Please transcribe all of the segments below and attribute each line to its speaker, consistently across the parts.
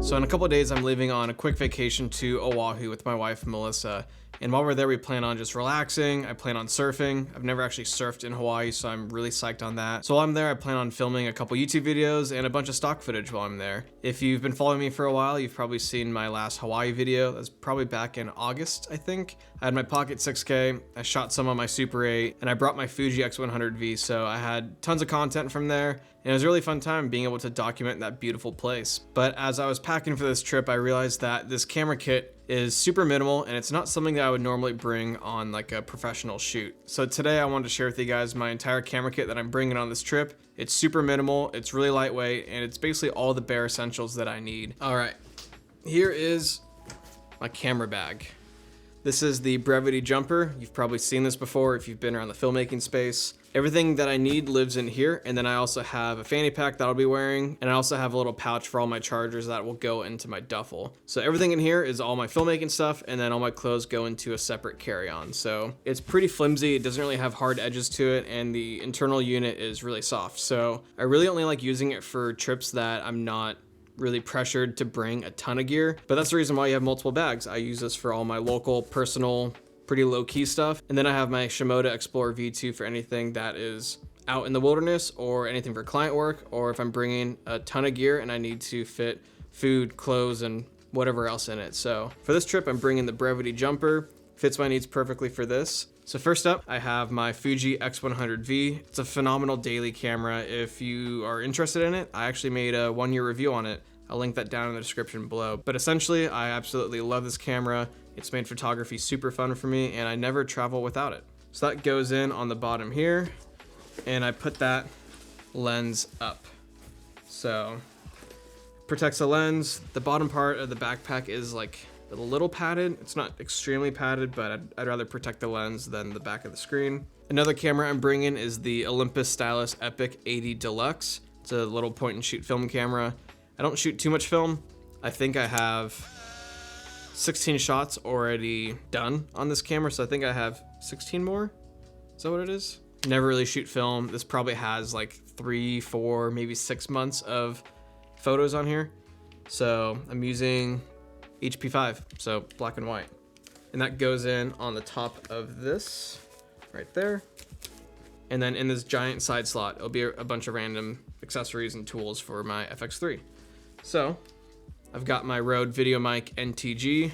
Speaker 1: So in a couple of days, I'm leaving on a quick vacation to Oahu with my wife, Melissa. And while we're there, we plan on just relaxing. I plan on surfing. I've never actually surfed in Hawaii, so I'm really psyched on that. So while I'm there, I plan on filming a couple YouTube videos and a bunch of stock footage while I'm there. If you've been following me for a while, you've probably seen my last Hawaii video. That's probably back in August, I think. I had my Pocket 6K, I shot some on my Super 8, and I brought my Fuji X100V, so I had tons of content from there, and it was a really fun time being able to document that beautiful place. But as I was packing for this trip, I realized that this camera kit is super minimal, and it's not something that I would normally bring on like a professional shoot. So today I wanted to share with you guys my entire camera kit that I'm bringing on this trip. It's super minimal, it's really lightweight, and it's basically all the bare essentials that I need. All right, here is my camera bag. This is the Brevity Jumper. You've probably seen this before if you've been around the filmmaking space. Everything that I need lives in here, and then I also have a fanny pack that I'll be wearing, and I also have a little pouch for all my chargers that will go into my duffel. So everything in here is all my filmmaking stuff, and then all my clothes go into a separate carry-on. So it's pretty flimsy, it doesn't really have hard edges to it, and the internal unit is really soft. So I really only like using it for trips that I'm not really pressured to bring a ton of gear, but that's the reason why you have multiple bags. I use this for all my local, personal, pretty low-key stuff. And then I have my Shimoda Explorer V2 for anything that is out in the wilderness or anything for client work, or if I'm bringing a ton of gear and I need to fit food, clothes, and whatever else in it. So for this trip, I'm bringing the Brevity Jumper. Fits my needs perfectly for this. So first up, I have my Fuji X100V. It's a phenomenal daily camera. If you are interested in it, I actually made a 1-year review on it. I'll link that down in the description below. But essentially, I absolutely love this camera. It's made photography super fun for me, and I never travel without it. So that goes in on the bottom here, and I put that lens up. So protects the lens. The bottom part of the backpack is like a little padded. It's not extremely padded, but I'd rather protect the lens than the back of the screen. Another camera I'm bringing is the Olympus Stylus Epic 80 Deluxe. It's a little point and shoot film camera. I don't shoot too much film. I think I have 16 shots already done on this camera, so I think I have 16 more. Is that what it is? Never really shoot film. This probably has like 3, 4, maybe 6 months of photos on here. So I'm using HP5, so black and white. And that goes in on the top of this, right there. And then in this giant side slot, it'll be a bunch of random accessories and tools for my FX3. So I've got my Rode VideoMic NTG.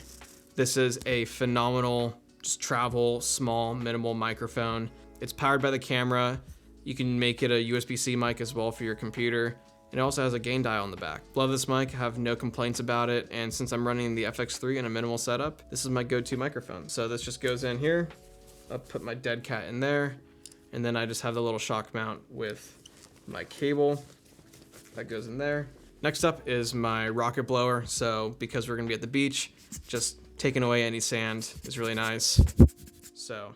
Speaker 1: This is a phenomenal, just travel, small, minimal microphone. It's powered by the camera. You can make it a USB-C mic as well for your computer. It also has a gain dial on the back. Love this mic, have no complaints about it. And since I'm running the FX3 in a minimal setup, this is my go-to microphone. So this just goes in here. I'll put my dead cat in there. And then I just have the little shock mount with my cable. That goes in there. Next up is my rocket blower. So because we're gonna be at the beach, just taking away any sand is really nice. So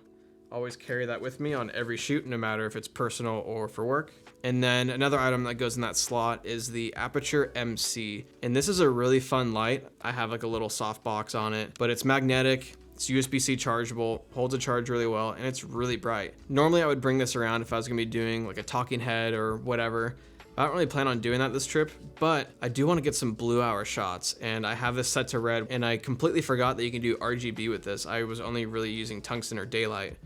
Speaker 1: always carry that with me on every shoot, no matter if it's personal or for work. And then another item that goes in that slot is the Aperture MC. And this is a really fun light. I have like a little soft box on it, but it's magnetic. It's USB-C chargeable, holds a charge really well, and it's really bright. Normally I would bring this around if I was gonna be doing like a talking head or whatever. I don't really plan on doing that this trip, but I do wanna get some blue hour shots, and I have this set to red, and I completely forgot that you can do RGB with this. I was only really using tungsten or daylight,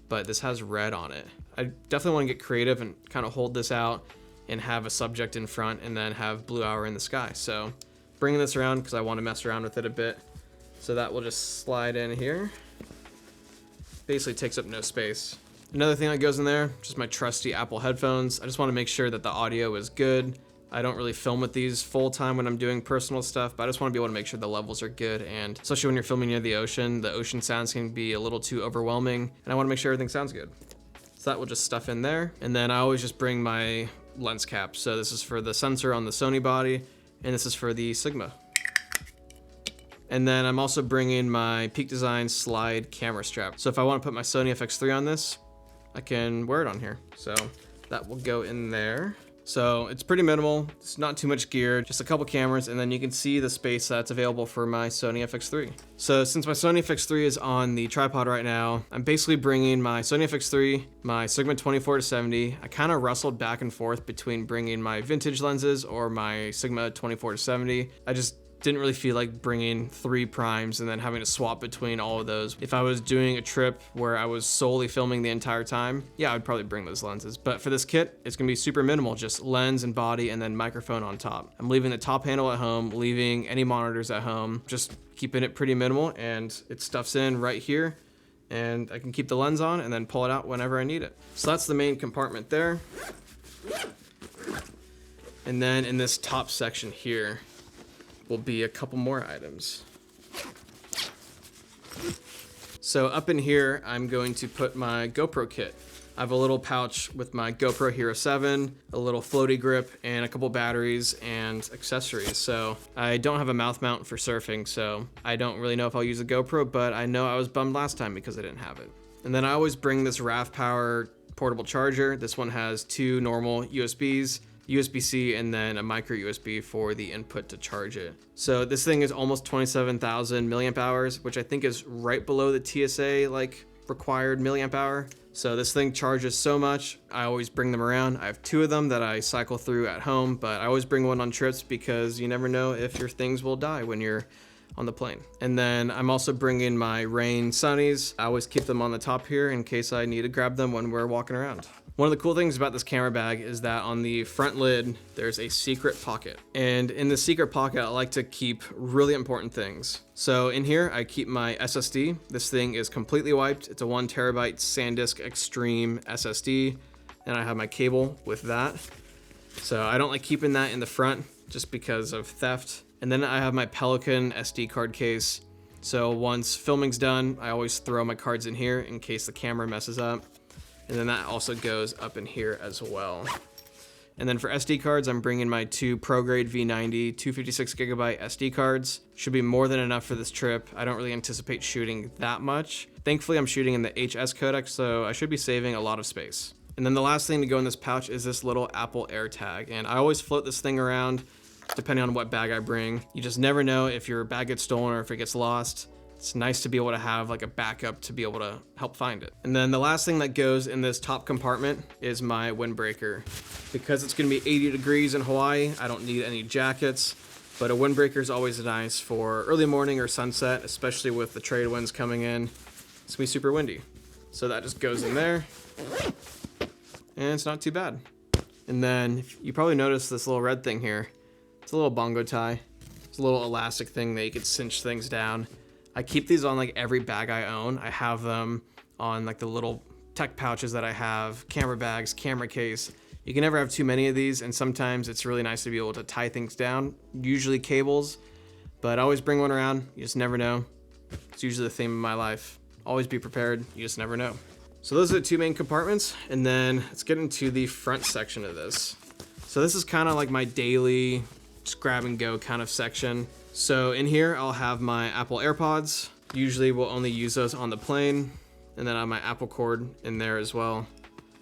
Speaker 1: but this has red on it. I definitely wanna get creative and kind of hold this out and have a subject in front and then have blue hour in the sky. So bringing this around because I wanna mess around with it a bit. So that will just slide in here. Basically takes up no space. Another thing that goes in there, just my trusty Apple headphones. I just wanna make sure that the audio is good. I don't really film with these full time when I'm doing personal stuff, but I just wanna be able to make sure the levels are good. And especially when you're filming near the ocean sounds can be a little too overwhelming, and I wanna make sure everything sounds good. So that will just stuff in there. And then I always just bring my lens cap. So this is for the sensor on the Sony body, and this is for the Sigma. And then I'm also bringing my Peak Design slide camera strap. So if I want to put my Sony FX3 on this, I can wear it on here. So that will go in there. So it's pretty minimal. It's not too much gear, just a couple cameras, and then you can see the space that's available for my Sony FX3. So since my Sony FX3 is on the tripod right now, I'm basically bringing my Sony FX3, my Sigma 24-70. I kind of wrestled back and forth between bringing my vintage lenses or my Sigma 24-70. I just didn't really feel like bringing 3 primes and then having to swap between all of those. If I was doing a trip where I was solely filming the entire time, yeah, I'd probably bring those lenses. But for this kit, it's gonna be super minimal, just lens and body and then microphone on top. I'm leaving the top handle at home, leaving any monitors at home, just keeping it pretty minimal, and it stuffs in right here, and I can keep the lens on and then pull it out whenever I need it. So that's the main compartment there. And then in this top section here will be a couple more items. So up in here, I'm going to put my GoPro kit. I have a little pouch with my GoPro Hero 7, a little floaty grip, and a couple batteries and accessories. So I don't have a mouth mount for surfing, so I don't really know if I'll use a GoPro, but I know I was bummed last time because I didn't have it. And then I always bring this RAV Power portable charger. This one has 2 normal USBs, USB-C, and then a micro USB for the input to charge it. So this thing is almost 27,000 milliamp hours, which I think is right below the TSA like required milliamp hour. So this thing charges so much, I always bring them around. I have 2 of them that I cycle through at home, but I always bring one on trips because you never know if your things will die when you're on the plane. And then I'm also bringing my Rain Sunnies. I always keep them on the top here in case I need to grab them when we're walking around. One of the cool things about this camera bag is that on the front lid, there's a secret pocket. And in the secret pocket, I like to keep really important things. So in here, I keep my SSD. This thing is completely wiped. It's a 1 terabyte SanDisk Extreme SSD. And I have my cable with that. So I don't like keeping that in the front just because of theft. And then I have my Pelican SD card case. So once filming's done, I always throw my cards in here in case the camera messes up. And then that also goes up in here as well. And then for SD cards, I'm bringing my 2 ProGrade V90 256GB SD cards. Should be more than enough for this trip. I don't really anticipate shooting that much. Thankfully, I'm shooting in the HS codec, so I should be saving a lot of space. And then the last thing to go in this pouch is this little Apple AirTag. And I always float this thing around depending on what bag I bring. You just never know if your bag gets stolen or if it gets lost. It's nice to be able to have like a backup to be able to help find it. And then the last thing that goes in this top compartment is my windbreaker. Because it's gonna be 80 degrees in Hawaii, I don't need any jackets, but a windbreaker is always nice for early morning or sunset, especially with the trade winds coming in. It's gonna be super windy. So that just goes in there, and it's not too bad. And then you probably noticed this little red thing here. It's a little bongo tie. It's a little elastic thing that you could cinch things down. I keep these on like every bag I own. I have them on like the little tech pouches that I have, camera bags, camera case. You can never have too many of these, and sometimes it's really nice to be able to tie things down, usually cables, but I always bring one around. You just never know. It's usually the theme of my life. Always be prepared, you just never know. So those are the 2 main compartments, and then let's get into the front section of this. So this is kind of like my daily just grab and go kind of section. So in here, I'll have my Apple AirPods. Usually we'll only use those on the plane. And then I have my Apple cord in there as well.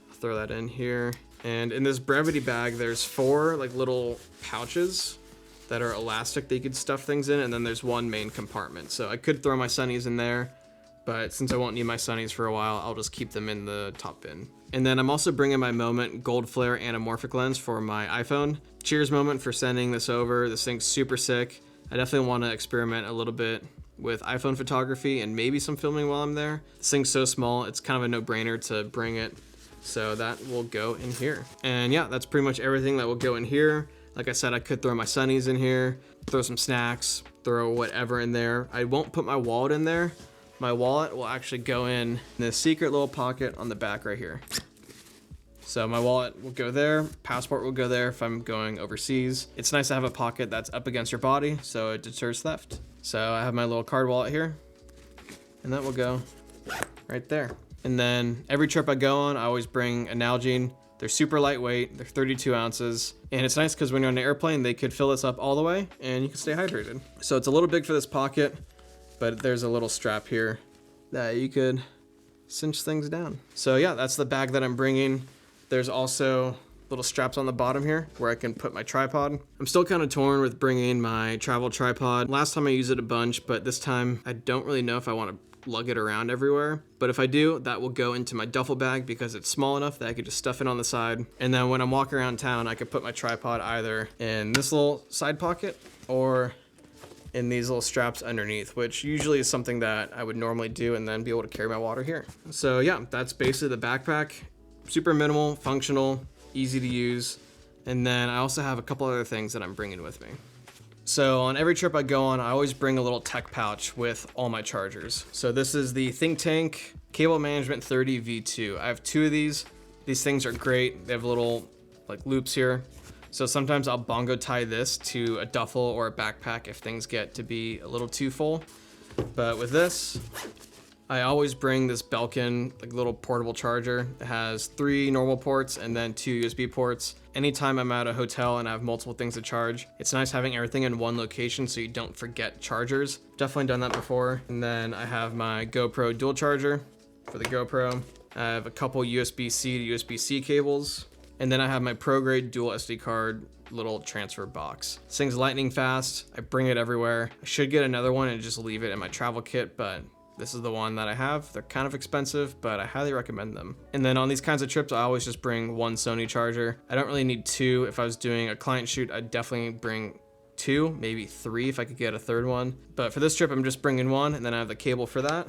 Speaker 1: I'll throw that in here. And in this Brevity bag, there's 4 like little pouches that are elastic that you could stuff things in. And then there's 1 main compartment. So I could throw my sunnies in there, but since I won't need my sunnies for a while, I'll just keep them in the top bin. And then I'm also bringing my Moment Gold Flare anamorphic lens for my iPhone. Cheers Moment for sending this over. This thing's super sick. I definitely want to experiment a little bit with iPhone photography and maybe some filming while I'm there. This thing's so small, it's kind of a no-brainer to bring it. So that will go in here. And yeah, that's pretty much everything that will go in here. Like I said, I could throw my sunnies in here, throw some snacks, throw whatever in there. I won't put my wallet in there. My wallet will actually go in this secret little pocket on the back right here. So my wallet will go there, passport will go there if I'm going overseas. It's nice to have a pocket that's up against your body, so it deters theft. So I have my little card wallet here, and that will go right there. And then every trip I go on, I always bring a Nalgene. They're super lightweight, they're 32 ounces. And it's nice because when you're on an airplane, they could fill this up all the way and you can stay hydrated. So it's a little big for this pocket, but there's a little strap here that you could cinch things down. So yeah, that's the bag that I'm bringing. There's also little straps on the bottom here where I can put my tripod. I'm still kind of torn with bringing my travel tripod. Last time I used it a bunch, but this time I don't really know if I want to lug it around everywhere. But if I do, that will go into my duffel bag because it's small enough that I could just stuff it on the side. And then when I'm walking around town, I could put my tripod either in this little side pocket or in these little straps underneath, which usually is something that I would normally do and then be able to carry my water here. So yeah, that's basically the backpack. Super minimal, functional, easy to use. And then I also have a couple other things that I'm bringing with me. So on every trip I go on, I always bring a little tech pouch with all my chargers. So this is the Think Tank Cable Management 30 V2. I have 2 of these. These things are great. They have little like loops here. So sometimes I'll bongo tie this to a duffel or a backpack if things get to be a little too full. But with this, I always bring this Belkin like little portable charger. It has 3 normal ports and then 2 USB ports. Anytime I'm at a hotel and I have multiple things to charge, it's nice having everything in one location so you don't forget chargers. Definitely done that before. And then I have my GoPro dual charger for the GoPro. I have a couple USB-C to USB-C cables. And then I have my pro grade dual SD card little transfer box. This thing's lightning fast. I bring it everywhere. I should get another one and just leave it in my travel kit, but this is the one that I have. They're kind of expensive, but I highly recommend them. And then on these kinds of trips, I always just bring 1 Sony charger. I don't really need 2. If I was doing a client shoot, I'd definitely bring 2, maybe 3 if I could get a 3rd one. But for this trip, I'm just bringing 1, and then I have the cable for that.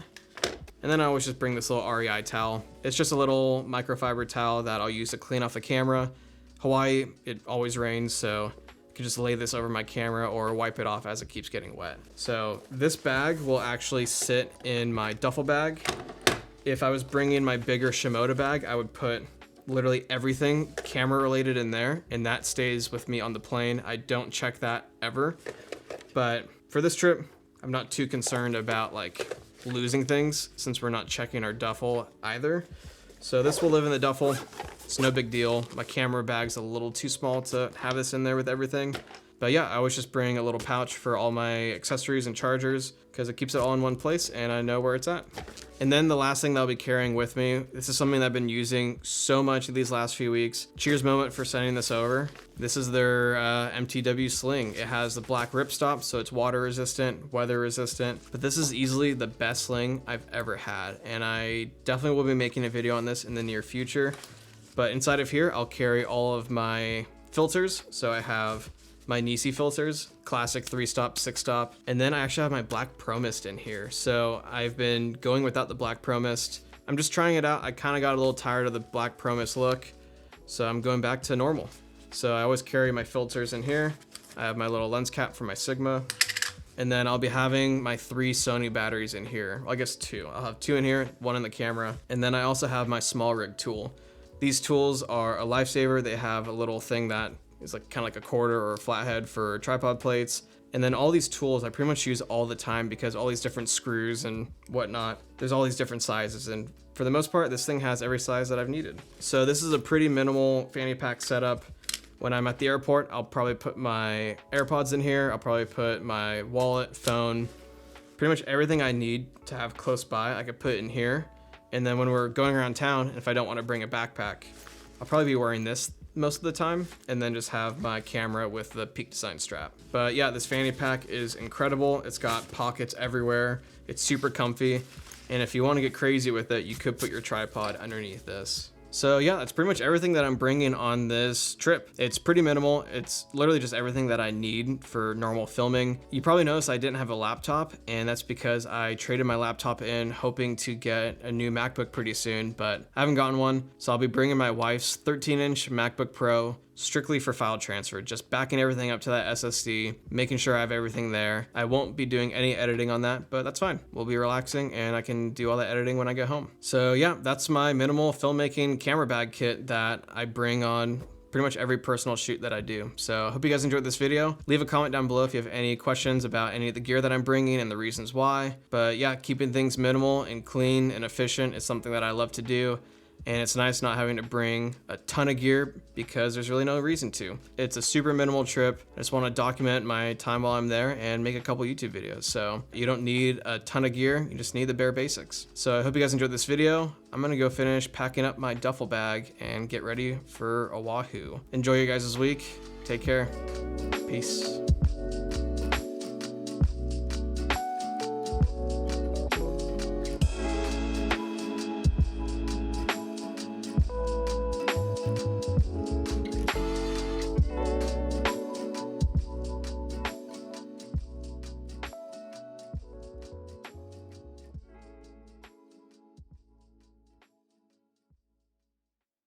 Speaker 1: And then I always just bring this little REI towel. It's just a little microfiber towel that I'll use to clean off the camera. Hawaii, it always rains, so I can just lay this over my camera or wipe it off as it keeps getting wet. So this bag will actually sit in my duffel bag. If I was bringing my bigger Shimoda bag, I would put literally everything camera related in there, and that stays with me on the plane. I don't check that ever. But for this trip, I'm not too concerned about like losing things since we're not checking our duffel either. So this will live in the duffel. It's no big deal. My camera bag's a little too small to have this in there with everything. But yeah, I always just bring a little pouch for all my accessories and chargers because it keeps it all in one place and I know where it's at. And then the last thing that I'll be carrying with me, this is something that I've been using so much these last few weeks. Cheers moment for sending this over. This is their MTW sling. It has the black ripstop, so it's water resistant, weather resistant, but this is easily the best sling I've ever had. And I definitely will be making a video on this in the near future. But inside of here, I'll carry all of my filters. So I have my Nisi filters, classic 3-stop, 6-stop. And then I actually have my black Pro Mist in here. So I've been going without the black Pro Mist. I'm just trying it out. I kind of got a little tired of the black Pro Mist look. So I'm going back to normal. So I always carry my filters in here. I have my little lens cap for my Sigma. And then I'll be having my 3 Sony batteries in here. Well, I guess 2. I'll have 2 in here, 1 in the camera. And then I also have my small rig tool. These tools are a lifesaver. They have a little thing that is like kind of like a quarter or a flathead for tripod plates. And then all these tools I pretty much use all the time because all these different screws and whatnot, there's all these different sizes. And for the most part, this thing has every size that I've needed. So this is a pretty minimal Fanny Pack setup. When I'm at the airport, I'll probably put my AirPods in here. I'll probably put my wallet, phone, pretty much everything I need to have close by, I could put in here. And then when we're going around town, if I don't want to bring a backpack, I'll probably be wearing this most of the time and then just have my camera with the Peak Design strap. But yeah, this Fanny Pack is incredible. It's got pockets everywhere. It's super comfy. And if you want to get crazy with it, you could put your tripod underneath this. So yeah, that's pretty much everything that I'm bringing on this trip. It's pretty minimal. It's literally just everything that I need for normal filming. You probably noticed I didn't have a laptop, and that's because I traded my laptop in hoping to get a new MacBook pretty soon, but I haven't gotten one. So I'll be bringing my wife's 13-inch MacBook Pro strictly for file transfer, just backing everything up to that SSD, making sure I have everything there. I won't be doing any editing on that, but that's fine. We'll be relaxing and I can do all the editing when I get home. So yeah, that's my minimal filmmaking camera bag kit that I bring on pretty much every personal shoot that I do. So I hope you guys enjoyed this video. Leave a comment down below if you have any questions about any of the gear that I'm bringing and the reasons why. But yeah, keeping things minimal and clean and efficient is something that I love to do. And it's nice not having to bring a ton of gear because there's really no reason to. It's a super minimal trip. I just want to document my time while I'm there and make a couple YouTube videos. So you don't need a ton of gear, you just need the bare basics. So I hope you guys enjoyed this video. I'm gonna go finish packing up my duffel bag and get ready for Oahu. Enjoy your guys' week. Take care. Peace.